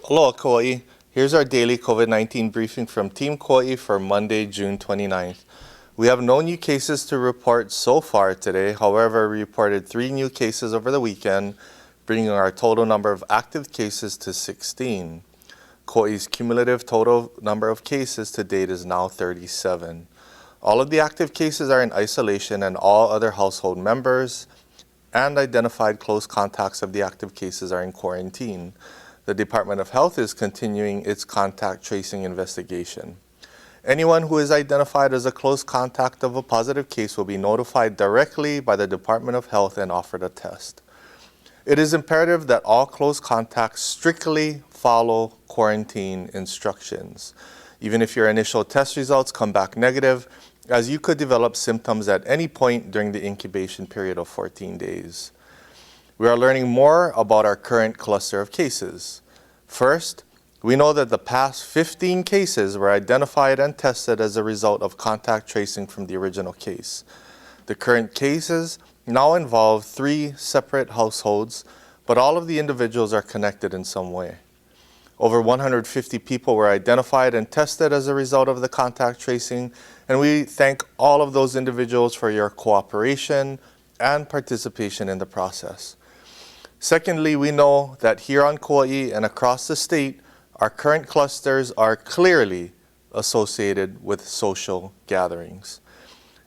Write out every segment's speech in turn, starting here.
Aloha Kauai. Here's our daily COVID-19 briefing from Team Kauai for Monday, June 29th. We have no new cases to report so far today. However, we reported 3 new cases over the weekend, bringing our total number of active cases to 16. Kauai's cumulative total number of cases to date is now 37. All of the active cases are in isolation, and all other household members and identified close contacts of the active cases are in quarantine. The Department of Health is continuing its contact tracing investigation. Anyone who is identified as a close contact of a positive case will be notified directly by the Department of Health and offered a test. It is imperative that all close contacts strictly follow quarantine instructions, even if your initial test results come back negative, as you could develop symptoms at any point during the incubation period of 14 days. We are learning more about our current cluster of cases. First, we know that the past 15 cases were identified and tested as a result of contact tracing from the original case. The current cases now involve 3 separate households, but all of the individuals are connected in some way. Over 150 people were identified and tested as a result of the contact tracing, and we thank all of those individuals for your cooperation and participation in the process. Secondly, we know that here on Kauai and across the state, our current clusters are clearly associated with social gatherings.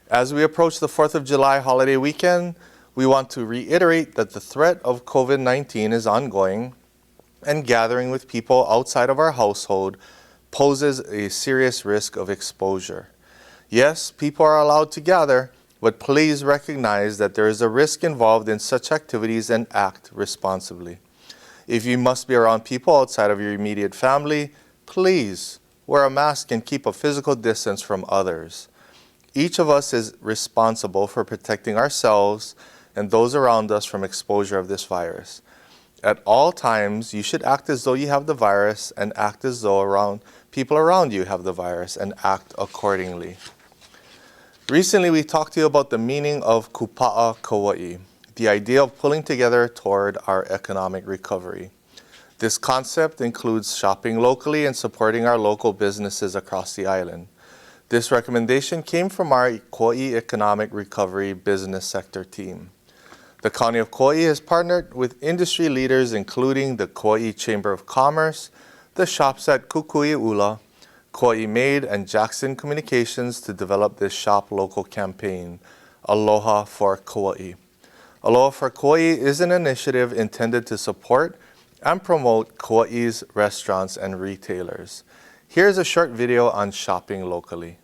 As we approach the 4th of July holiday weekend, we want to reiterate that the threat of COVID-19 is ongoing, and gathering with people outside of our household poses a serious risk of exposure. Yes, people are allowed to gather, but please recognize that there is a risk involved in such activities and act responsibly. If you must be around people outside of your immediate family, please wear a mask and keep a physical distance from others. Each of us is responsible for protecting ourselves and those around us from exposure of this virus. At all times, you should act as though you have the virus and act as though people around you have the virus and act accordingly. Recently, we talked to you about the meaning of kupa'a Kauai, the idea of pulling together toward our economic recovery. This concept includes shopping locally and supporting our local businesses across the island. This recommendation came from our Kauai Economic Recovery Business Sector team. The County of Kauai has partnered with industry leaders including the Kauai Chamber of Commerce, the shops at Kukui'ula, Kauai Made, and Jackson Communications to develop this Shop Local campaign, Aloha for Kauai. Aloha for Kauai is an initiative intended to support and promote Kauai's restaurants and retailers. Here's a short video on shopping locally.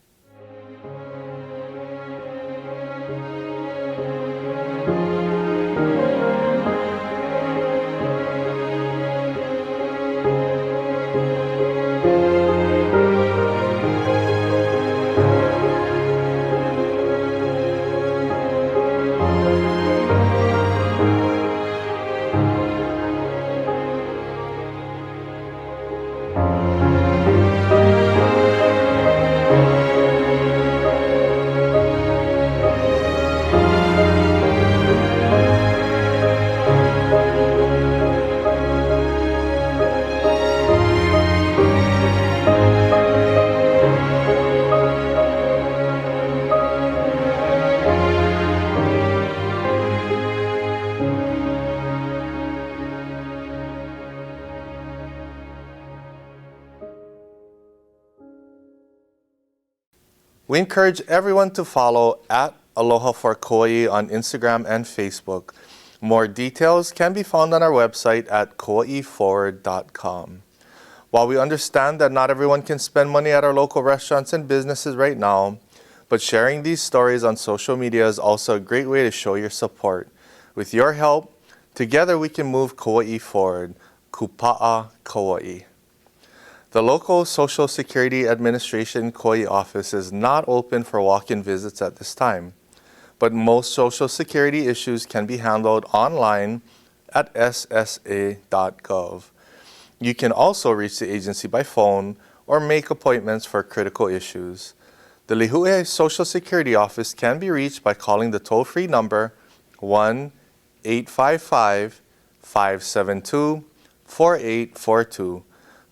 We encourage everyone to follow @Aloha for Kauai on Instagram and Facebook. More details can be found on our website at kauaiforward.com. While we understand that not everyone can spend money at our local restaurants and businesses right now, but sharing these stories on social media is also a great way to show your support. With your help, together we can move Kauai forward. Kupa'a Kauai. The local Social Security Administration Kauai office is not open for walk-in visits at this time, but most Social Security issues can be handled online at ssa.gov. You can also reach the agency by phone or make appointments for critical issues. The Lihue Social Security office can be reached by calling the toll-free number 1-855-572-4842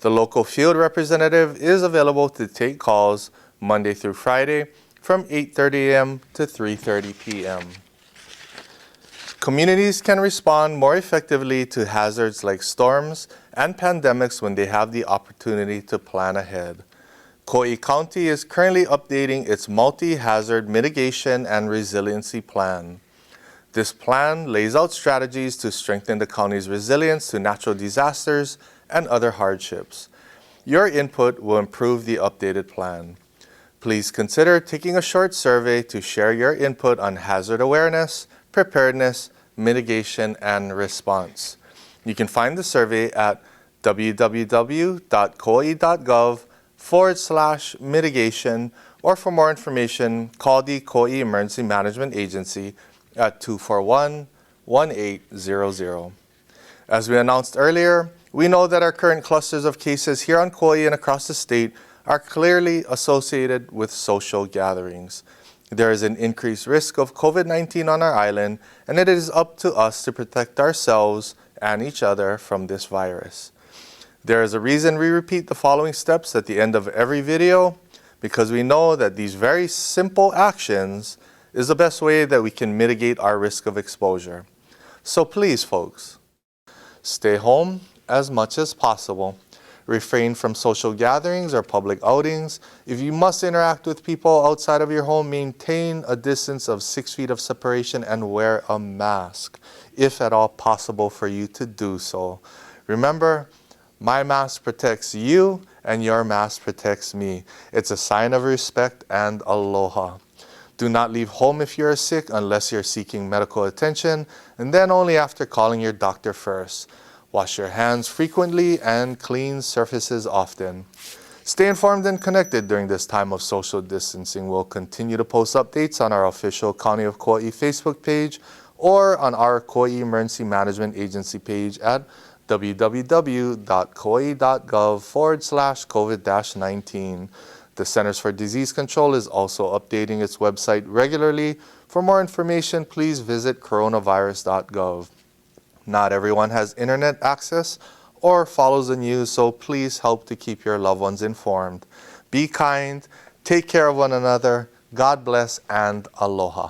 The local field representative is available to take calls Monday through Friday from 8:30 a.m. to 3:30 p.m. Communities can respond more effectively to hazards like storms and pandemics when they have the opportunity to plan ahead. Kauai County is currently updating its multi-hazard mitigation and resiliency plan. This plan lays out strategies to strengthen the county's resilience to natural disasters and other hardships. Your input will improve the updated plan. Please consider taking a short survey to share your input on hazard awareness, preparedness, mitigation, and response. You can find the survey at www.kauai.gov/mitigation, or for more information, call the Kauai Emergency Management Agency at 241-1800. As we announced earlier, we know that our current clusters of cases here on Kauai and across the state are clearly associated with social gatherings. There is an increased risk of COVID-19 on our island, and it is up to us to protect ourselves and each other from this virus. There is a reason we repeat the following steps at the end of every video, because we know that these very simple actions is the best way that we can mitigate our risk of exposure. So please, folks, stay home as much as possible. Refrain from social gatherings or public outings. If you must interact with people outside of your home, maintain a distance of 6 feet of separation and wear a mask, if at all possible for you to do so. Remember, my mask protects you and your mask protects me. It's a sign of respect and aloha. Do not leave home if you're sick unless you're seeking medical attention, and then only after calling your doctor first. Wash your hands frequently and clean surfaces often. Stay informed and connected during this time of social distancing. We'll continue to post updates on our official County of Kauai Facebook page or on our Kauai Emergency Management Agency page at www.kauai.gov/COVID-19. The Centers for Disease Control is also updating its website regularly. For more information, please visit coronavirus.gov. Not everyone has internet access or follows the news, so please help to keep your loved ones informed. Be kind, take care of one another, God bless, and aloha.